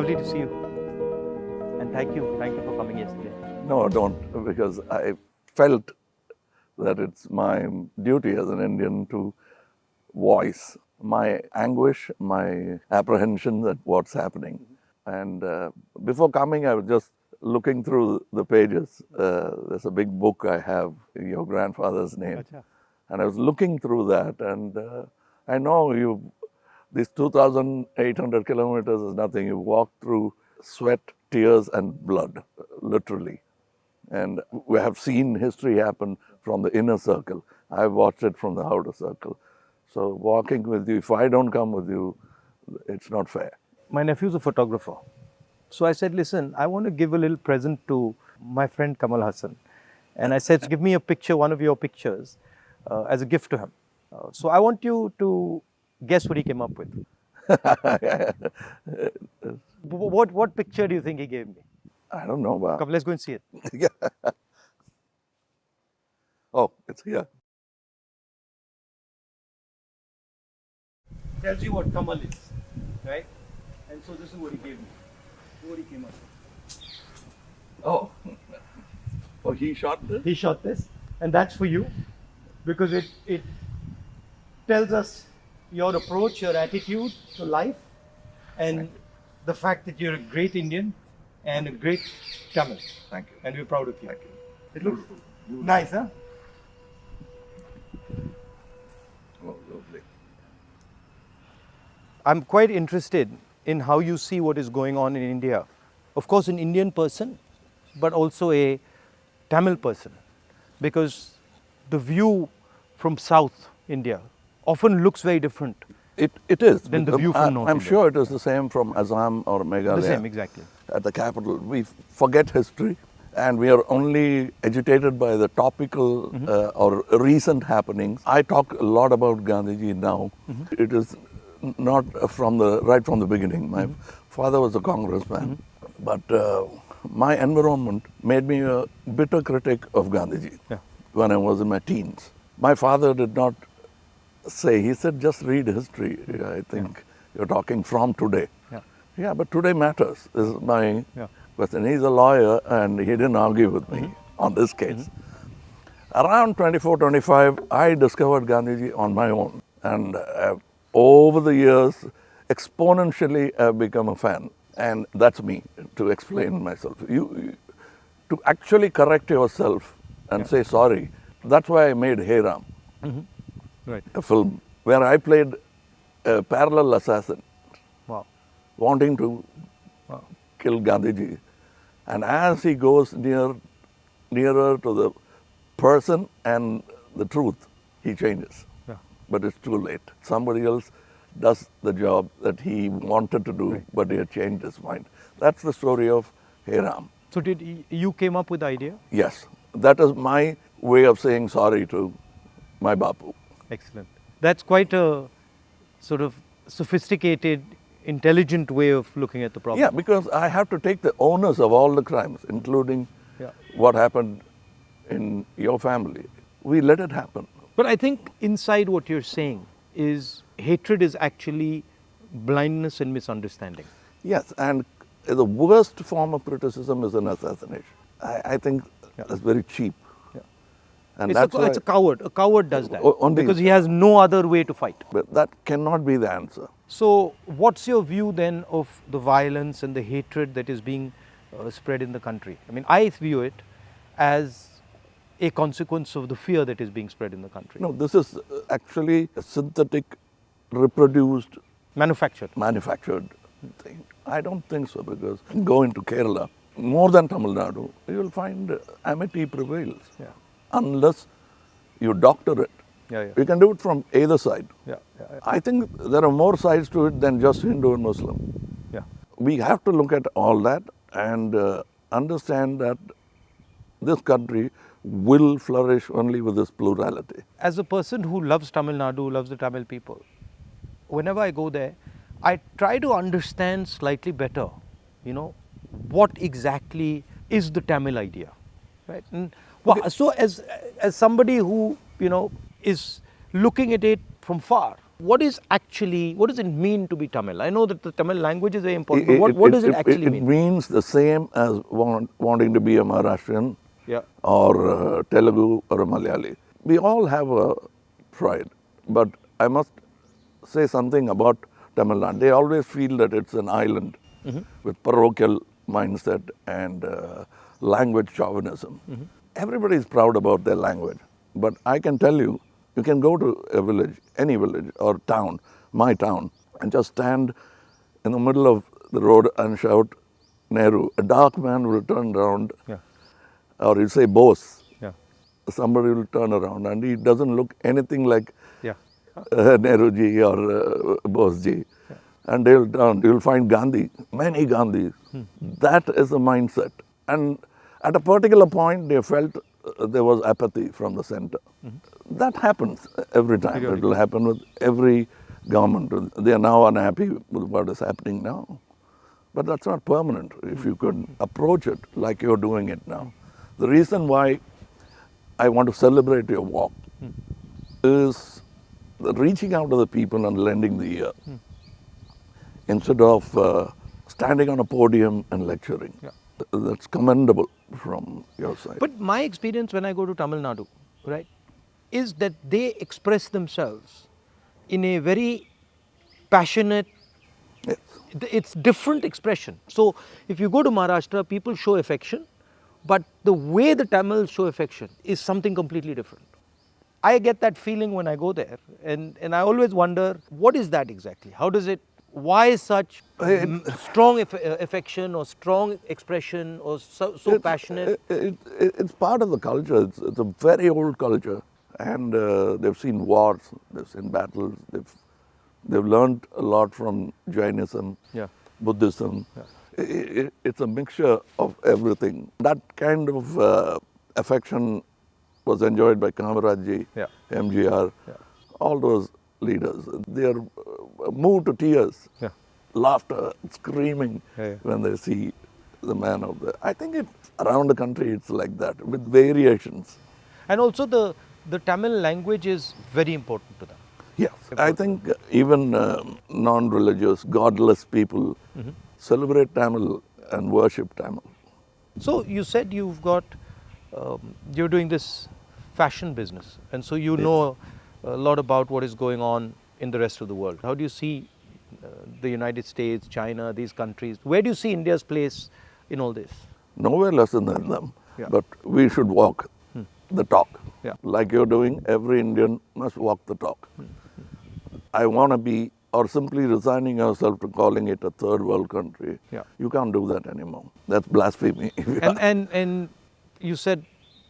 Lovely to see you. And thank you for coming yesterday. No, don't, because I felt that it's my duty as an Indian to voice my anguish, my apprehension at what's happening. And before coming, I was just looking through the pages. There's a big book I have, your grandfather's name. Achha. And I was looking through that, and I know these 2,800 kilometers is nothing. You walk through sweat, tears, and blood, literally. And we have seen history happen from the inner circle. I've watched it from the outer circle. So walking with you, if I don't come with you, it's not fair. My nephew's a photographer. So I said, listen, I want to give a little present to my friend Kamal Haasan. And I said, give me a picture, one of your pictures, as a gift to him. So I want you to guess what he came up with. What picture do you think he gave me? I don't know. Come, let's go and see it. Yeah. Oh, it's here. Tells you what Kamal is, right? And so this is what he gave me. What he came up with. Oh. Oh, he shot this? He shot this, and that's for you, because it tells us your approach, your attitude to life, and the fact that you're a great Indian and a great Tamil. Thank you. And we're proud of you. Thank you. It looks nice, huh? Oh, lovely. I'm quite interested in how you see what is going on in India. Of course, an Indian person, but also a Tamil person, because the view from South India often looks very different. It is. Then the view from North I'm India. sure it is the same from Assam or Meghalaya. The same, exactly. At the capital. We forget history, and we are only agitated by the topical or recent happenings. I talk a lot about Gandhiji now. It is not right from the beginning. My father was a congressman, but my environment made me a bitter critic of Gandhiji when I was in my teens. My father did not say, he said, just read history. I think you're talking from today. Yeah, but today matters, is my question. He's a lawyer, and he didn't argue with me on this case. Around 24, 25, I discovered Gandhiji on my own. And over the years, exponentially, I've become a fan. And that's me, to explain myself. To actually correct yourself and say sorry, that's why I made Hey Ram, Right. a film where I played a parallel assassin, Wow. wanting to kill Gandhiji. And as he goes nearer to the person and the truth, he changes. Yeah. But it's too late. Somebody else does the job that he wanted to do, but he had changed his mind. That's the story of Hey Ram. So you came up with the idea? Yes, that is my way of saying sorry to my Bapu. Excellent. That's quite a sort of sophisticated, intelligent way of looking at the problem. Yeah, because I have to take the onus of all the crimes, including what happened in your family. We let it happen. But I think inside what you're saying is hatred is actually blindness and misunderstanding. Yes, and the worst form of criticism is an assassination. I think that's very cheap. And It's a coward. A coward does that Only- because he has no other way to fight. But that cannot be the answer. So what's your view then of the violence and the hatred that is being spread in the country? I mean, I view it as a consequence of the fear that is being spread in the country. No, this is actually a synthetic, reproduced, Manufactured. manufactured thing. I don't think so, because go into Kerala, more than Tamil Nadu, you will find amity prevails. Yeah. Unless you doctor it. Yeah. You can do it from either side. Yeah. I think there are more sides to it than just Hindu and Muslim. Yeah. We have to look at all that and understand that this country will flourish only with this plurality. As a person who loves Tamil Nadu, loves the Tamil people, whenever I go there, I try to understand slightly better, what exactly is the Tamil idea, right? And so as somebody who, is looking at it from far, what does it mean to be Tamil? I know that the Tamil language is very important, but what does it actually mean? It means the same as wanting to be a Maharashtrian Yeah. or a Telugu or a Malayali. We all have a pride, but I must say something about Tamil Nadu. They always feel that it's an island with parochial mindset and language chauvinism. Everybody is proud about their language, but I can tell you, you can go to a village, any village or town, my town, and just stand in the middle of the road and shout Nehru. A dark man will turn around, Yeah. or he'll say Bose. Yeah. Somebody will turn around and he doesn't look anything like Yeah. Nehru ji or Bose ji. And they'll turn, you'll find Gandhi, many Gandhis. That is the mindset. And at a particular point, they felt there was apathy from the center. That happens every time. It will happen with every government. They are now unhappy with what is happening now. But that's not permanent if you could approach it like you're doing it now. The reason why I want to celebrate your walk is reaching out to the people and lending the ear instead of standing on a podium and lecturing. Yeah. That's commendable from your side. But my experience when I go to Tamil Nadu, right, is that they express themselves in a very passionate, Yes. it's different expression. So if you go to Maharashtra, people show affection, but the way the Tamils show affection is something completely different. I get that feeling when I go there, and I always wonder, what is that exactly? How does it, why such strong affection or strong expression or so passionate? It's part of the culture. It's a very old culture, and they've seen wars, they've seen battles, they've learned a lot from Jainism, Yeah. Buddhism. Yeah. It's a mixture of everything. That kind of affection was enjoyed by Kamaraj, Yeah. MGR, all those leaders. They are moved to tears, Yeah. laughter, screaming Yeah. when they see the man out there. I think around the country it's like that with variations. And also the Tamil language is very important to them. Yes, I think even non-religious, godless people celebrate Tamil and worship Tamil. So you said you're doing this fashion business, and so you know a lot about what is going on in the rest of the world. How do you see the United States, China, these countries? Where do you see India's place in all this? Nowhere less than them, Yeah. but we should walk the talk. Yeah. Like you're doing, every Indian must walk the talk. I want to be, or simply resigning yourself to calling it a third world country. Yeah. You can't do that anymore. That's blasphemy. And you said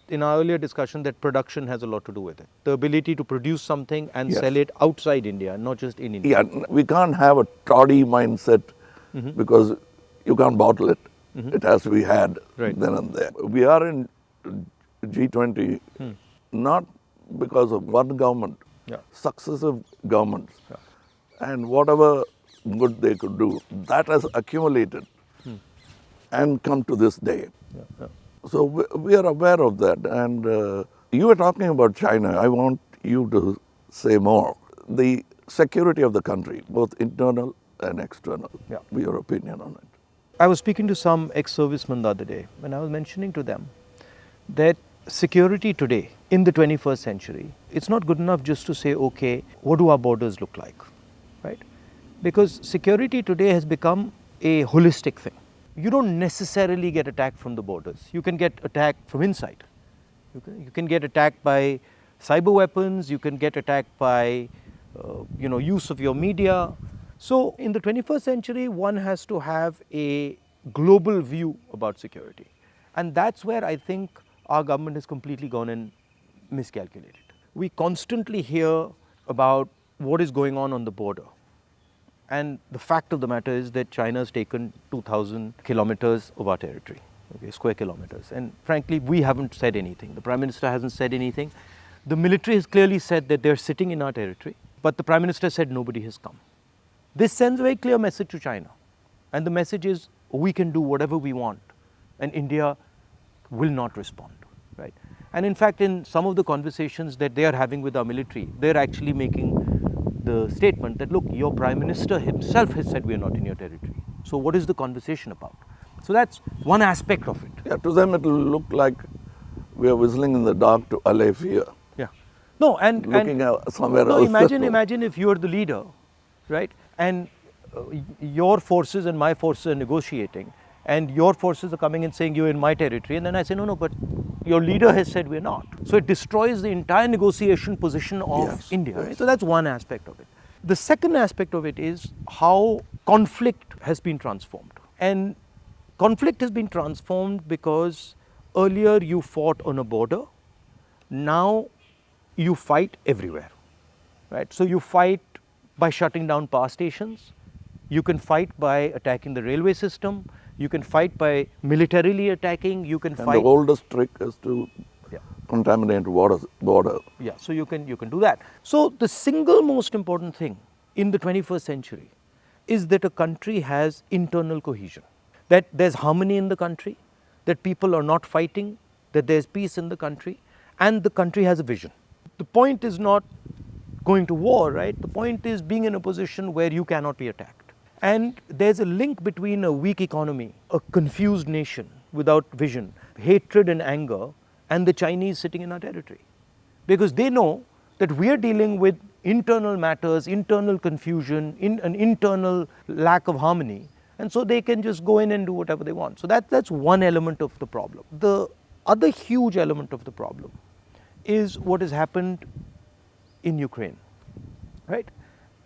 in our earlier discussion that production has a lot to do with it. The ability to produce something and Yes. sell it outside India, not just in India. Yeah, we can't have a toddy mindset because you can't bottle it. It has to be had Right. then and there. We are in G20 not because of one government, Yeah. successive governments. And whatever good they could do, that has accumulated and come to this day. So we are aware of that. And you were talking about China. I want you to say more. The security of the country, both internal and external. Yeah. Your opinion on it. I was speaking to some ex-servicemen the other day, and I was mentioning to them that security today in the 21st century, it's not good enough just to say, okay, what do our borders look like, right? Because security today has become a holistic thing. You don't necessarily get attacked from the borders. You can get attacked from inside. You can get attacked by cyber weapons. You can get attacked by, use of your media. So in the 21st century, one has to have a global view about security. And that's where I think our government has completely gone and miscalculated. We constantly hear about what is going on the border. And the fact of the matter is that China has taken 2,000 kilometers of our territory, square kilometers. And frankly, we haven't said anything. The Prime Minister hasn't said anything. The military has clearly said that they're sitting in our territory, but the Prime Minister said nobody has come. This sends a very clear message to China. And the message is, we can do whatever we want, and India will not respond, right? And in fact, in some of the conversations that they are having with our military, they're actually making the statement that, look, your Prime Minister himself has said we are not in your territory. So what is the conversation about? So that's one aspect of it. Yeah, to them it will look like we are whistling in the dark to allay fear. Yeah. No, Looking somewhere no, else. imagine if you're the leader, right? And your forces and my forces are negotiating, and your forces are coming and saying you're in my territory, and then I say no, but your leader has said we're not. So it destroys the entire negotiation position of Yes, India. yes. Right? So that's one aspect of it. The second aspect of it is how conflict has been transformed, and conflict has been transformed because earlier you fought on a border, now you fight everywhere, right? So you fight by shutting down power stations, you can fight by attacking the railway system, you can fight by militarily attacking, you can And fight. the oldest trick is to Yeah. contaminate border. Yeah, so you can do that. So the single most important thing in the 21st century is that a country has internal cohesion, that there's harmony in the country, that people are not fighting, that there's peace in the country, and the country has a vision. The point is not going to war, right? The point is being in a position where you cannot be attacked. And there's a link between a weak economy, a confused nation without vision, hatred and anger, and the Chinese sitting in our territory. Because they know that we are dealing with internal matters, internal confusion, an internal lack of harmony, and so they can just go in and do whatever they want. So that's one element of the problem. The other huge element of the problem is what has happened in Ukraine, right?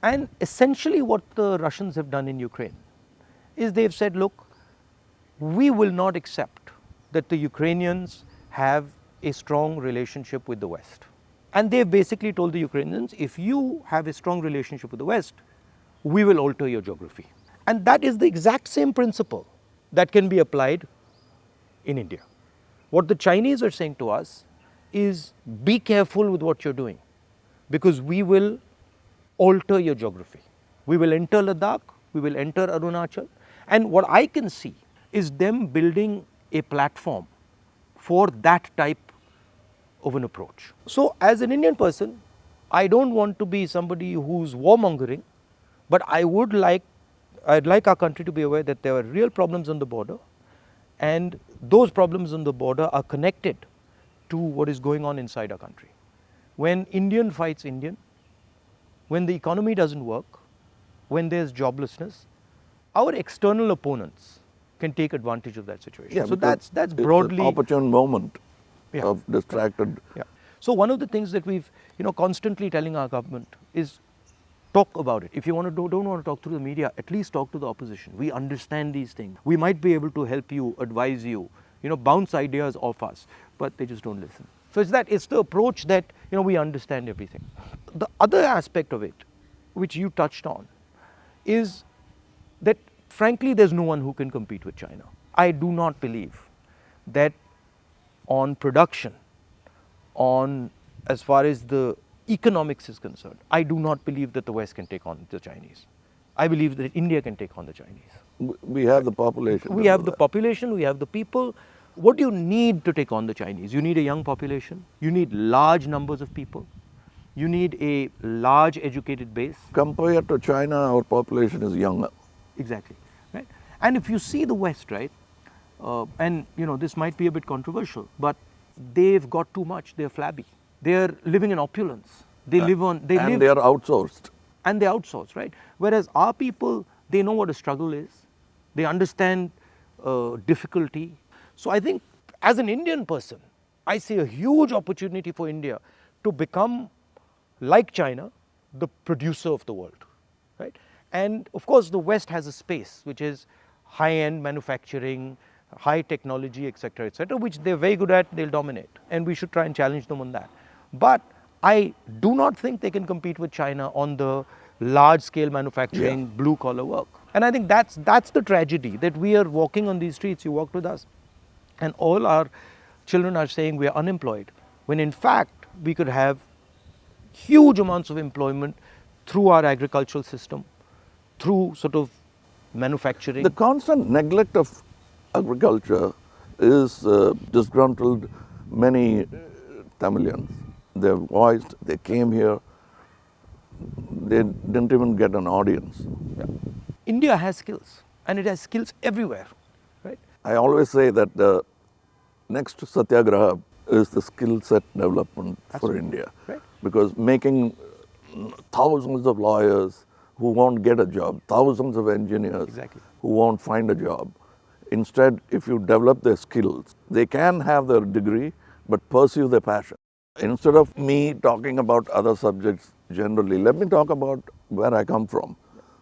And essentially what the Russians have done in Ukraine is they've said, look, we will not accept that the Ukrainians have a strong relationship with the West. And they've basically told the Ukrainians, if you have a strong relationship with the West, we will alter your geography. And that is the exact same principle that can be applied in India. What the Chinese are saying to us is, be careful with what you're doing, because we will alter your geography. We will enter Ladakh, we will enter Arunachal, and what I can see is them building a platform for that type of an approach. So as an Indian person, I don't want to be somebody who's warmongering, but I'd like our country to be aware that there are real problems on the border, and those problems on the border are connected to what is going on inside our country. When Indian fights Indian, when the economy doesn't work, when there's joblessness, our external opponents can take advantage of that situation. Yeah, so because that's broadly it's an opportune moment Yeah. of distracted. Yeah. So one of the things that we've constantly telling our government is talk about it. If you don't want to talk to the media, at least talk to the opposition. We understand these things. We might be able to help you, advise you, bounce ideas off us, but they just don't listen. So it's the approach that we understand everything. The other aspect of it, which you touched on, is that frankly there's no one who can compete with China. I do not believe that on production, on as far as the economics is concerned, I do not believe that the West can take on the Chinese. I believe that India can take on the Chinese. We have the population. We have the population, we have the people. What do you need to take on the Chinese? You need a young population, you need large numbers of people, you need a large educated base. Compared to China, our population is younger. Exactly, right? And if you see the West, right, and this might be a bit controversial, but they've got too much. They're flabby. They're living in opulence. They live on. They are outsourced. And they outsource, right? Whereas our people, they know what a struggle is. They understand difficulty. So I think, as an Indian person, I see a huge opportunity for India to become, like China, the producer of the world, right? And of course, the West has a space which is high-end manufacturing, high technology, etc., which they're very good at, they'll dominate. And we should try and challenge them on that. But I do not think they can compete with China on the large-scale manufacturing, blue-collar work. And I think that's the tragedy, that we are walking on these streets, you walked with us, and all our children are saying we are unemployed, when in fact we could have huge amounts of employment through our agricultural system, through sort of manufacturing. The constant neglect of agriculture is disgruntled many Tamilians. They voiced, they came here, they didn't even get an audience. India has skills, and it has skills everywhere, right? I always say that the next Satyagraha is the skill set development for India. Right. Because making thousands of lawyers who won't get a job, thousands of engineers Exactly. who won't find a job. Instead, if you develop their skills, they can have their degree but pursue their passion. Instead of me talking about other subjects generally, let me talk about where I come from,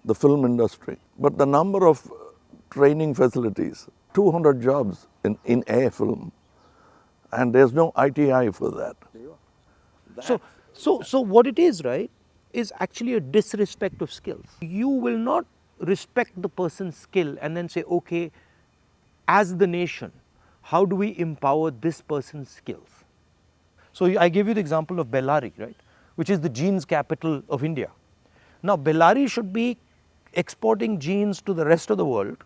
the film industry. But the number of training facilities, 200 jobs in a film, and there's no ITI for that. So what it is, right, is actually a disrespect of skills. You will not respect the person's skill and then say, okay, as the nation, how do we empower this person's skills? So I gave you the example of Bellary, right, which is the jeans capital of India. Now, Bellary should be exporting jeans to the rest of the world,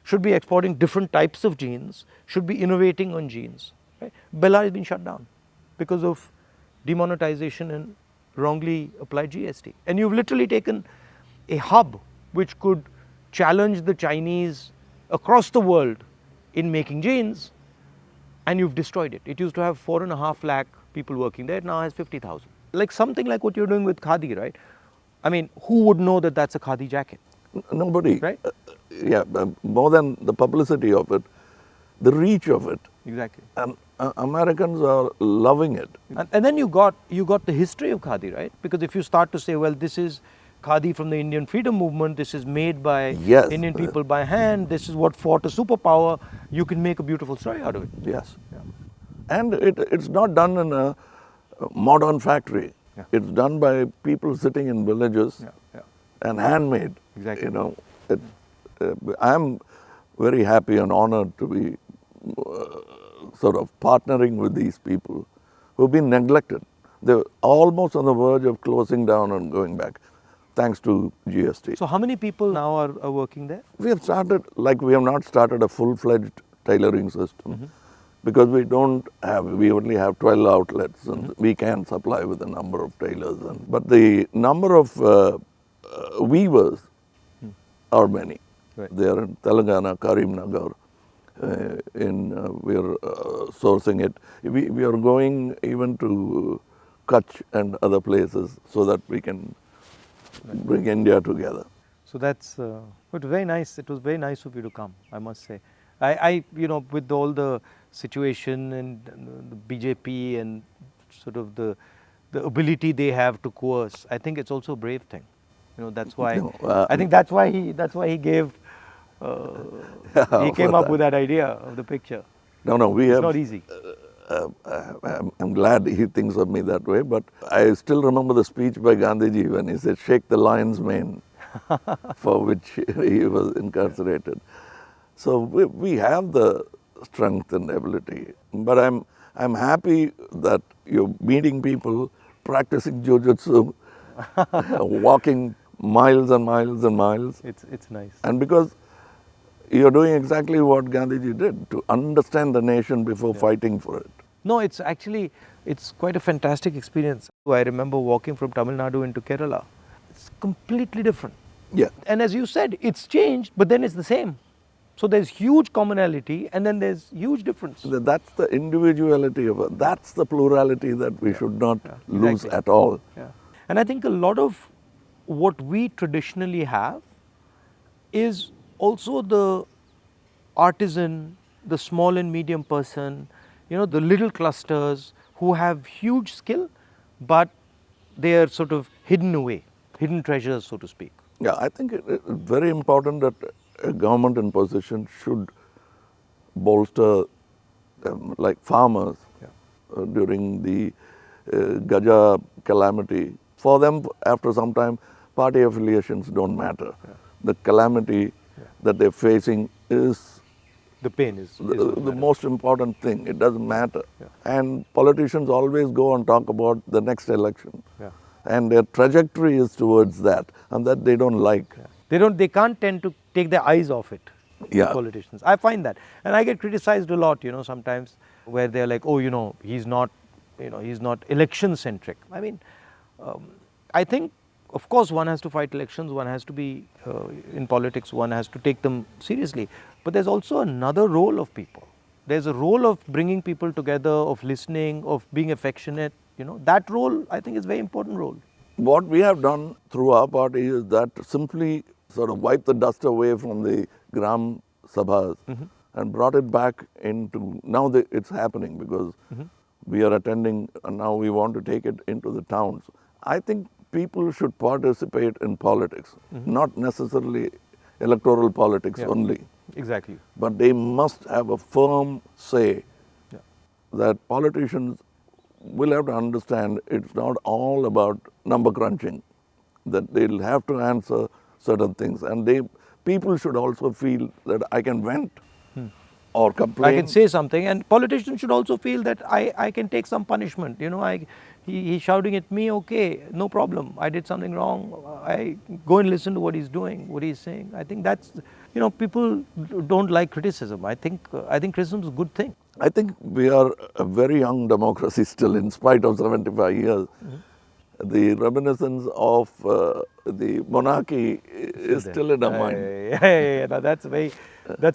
should be exporting different types of jeans, should be innovating on jeans. Right? Bellary has been shut down because of demonetization and wrongly applied GST. And you've literally taken a hub which could challenge the Chinese across the world in making jeans, and you've destroyed it. It used to have 4.5 lakh people working there, it now has 50,000. Like something like what you're doing with Khadi, right? I mean, who would know that that's a Khadi jacket? Nobody. Right? More than the publicity of it, the reach of it. Exactly. And Americans are loving it. And then you got the history of Khadi, right? Because if you start to say, well, this is Khadi from the Indian freedom movement, this is made by Indian people by hand, this is what fought a superpower, you can make a beautiful story out of it. Yes. Yeah. And it's not done in a modern factory. Yeah. It's done by people sitting in villages and handmade. Exactly. You know, I'm very happy and honored to be sort of partnering with these people who've been neglected. They're almost on the verge of closing down and going back, thanks to GST. So how many people now are working there? We have started, we have not started a full-fledged tailoring system because we only have 12 outlets and we can supply with a number of tailors. But the number of weavers are many. Right. They are in Telangana, Karimnagar. We are sourcing it. We are going even to Kutch and other places so that we can bring India together. So that's it was very nice. It was very nice of you to come, I must say. I with all the situation and the BJP and sort of the ability they have to coerce, I think it's also a brave thing. That's why I think that's why he gave. He came up with that idea of the picture. No, it's not easy. I'm glad he thinks of me that way, but I still remember the speech by Gandhiji when he said, "Shake the lion's mane," for which he was incarcerated. So we have the strength and ability. But I'm happy that you're meeting people, practicing jujitsu, walking miles and miles and miles. It's nice. And because you're doing exactly what Gandhiji did, to understand the nation before fighting for it. No, it's quite a fantastic experience. I remember walking from Tamil Nadu into Kerala. It's completely different. Yeah. And as you said, it's changed, but then it's the same. So there's huge commonality and then there's huge difference. That's the individuality of it. That's the plurality that we should not lose at all. Yeah. And I think a lot of what we traditionally have is also the artisan, the small and medium person, the little clusters who have huge skill, but they are sort of hidden away, hidden treasures, so to speak. Yeah, I think it's very important that a government in position should bolster like farmers during the Gaja calamity. For them, after some time, party affiliations don't matter. The calamity that they're facing is the pain is the most important thing. It doesn't matter. And politicians always go and talk about the next election. And their trajectory is towards that, and that they don't like. They can't tend to take their eyes off it. Politicians. I find that. And I get criticized a lot, sometimes where they're like, oh, he's not election centric. I mean, I think of course, one has to fight elections, one has to be in politics, one has to take them seriously. But there's also another role of people. There's a role of bringing people together, of listening, of being affectionate. You know, that role, I think, is a very important role. What we have done through our party is that simply sort of wipe the dust away from the Gram Sabhas and brought it back into, now it's happening because we are attending and now we want to take it into the towns. I think people should participate in politics, not necessarily electoral politics only. Exactly. But they must have a firm say that politicians will have to understand it's not all about number crunching, that they'll have to answer certain things. And people should also feel that I can vent or complain. I can say something, and politicians should also feel that I can take some punishment. You know, he's shouting at me, okay, no problem. I did something wrong. I go and listen to what he's doing, what he's saying. I think that's, you know, people don't like criticism. I think criticism is a good thing. I think we are a very young democracy still, in spite of 75 years. The reminiscence of the monarchy is still in our mind. Yeah. Now that's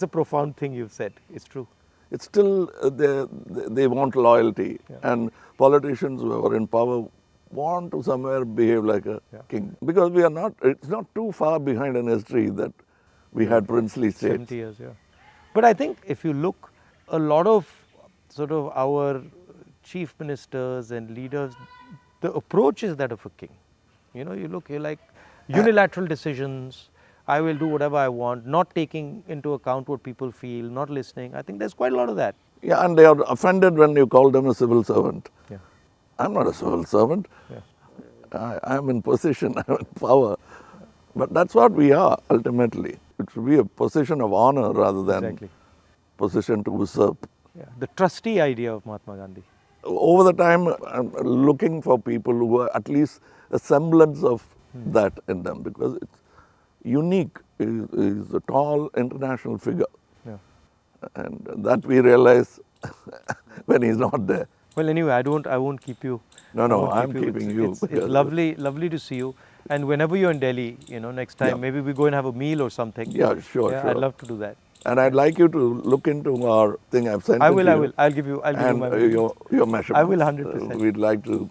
a profound thing you've said. It's true. It's still, they want loyalty. And politicians who are in power want to somewhere behave like a king. Because it's not too far behind in history that we had princely states. 70 years, yeah. But I think if you look, a lot of sort of our chief ministers and leaders, the approach is that of a king. You know, you're like unilateral decisions. I will do whatever I want, not taking into account what people feel, not listening. I think there's quite a lot of that. Yeah, and they are offended when you call them a civil servant. Yeah. I'm not a civil servant. Yeah. I'm in position, I'm in power. But that's what we are ultimately. It should be a position of honor rather than position to usurp. Yeah. The trustee idea of Mahatma Gandhi. Over the time, I'm looking for people who are at least a semblance of that in them, because it's unique. Is a tall international figure. Yeah. And that we realize when he's not there. Well, anyway, I won't keep you. No, I'm keeping you. It's lovely to see you. And whenever you're in Delhi, you know, next time, maybe we go and have a meal or something. Yeah, sure. I'd love to do that. And I'd like you to look into our thing I've sent. I will. I'll give you my your measurements. I will 100%. We'd like to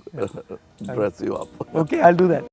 dress you up. Okay, I'll do that.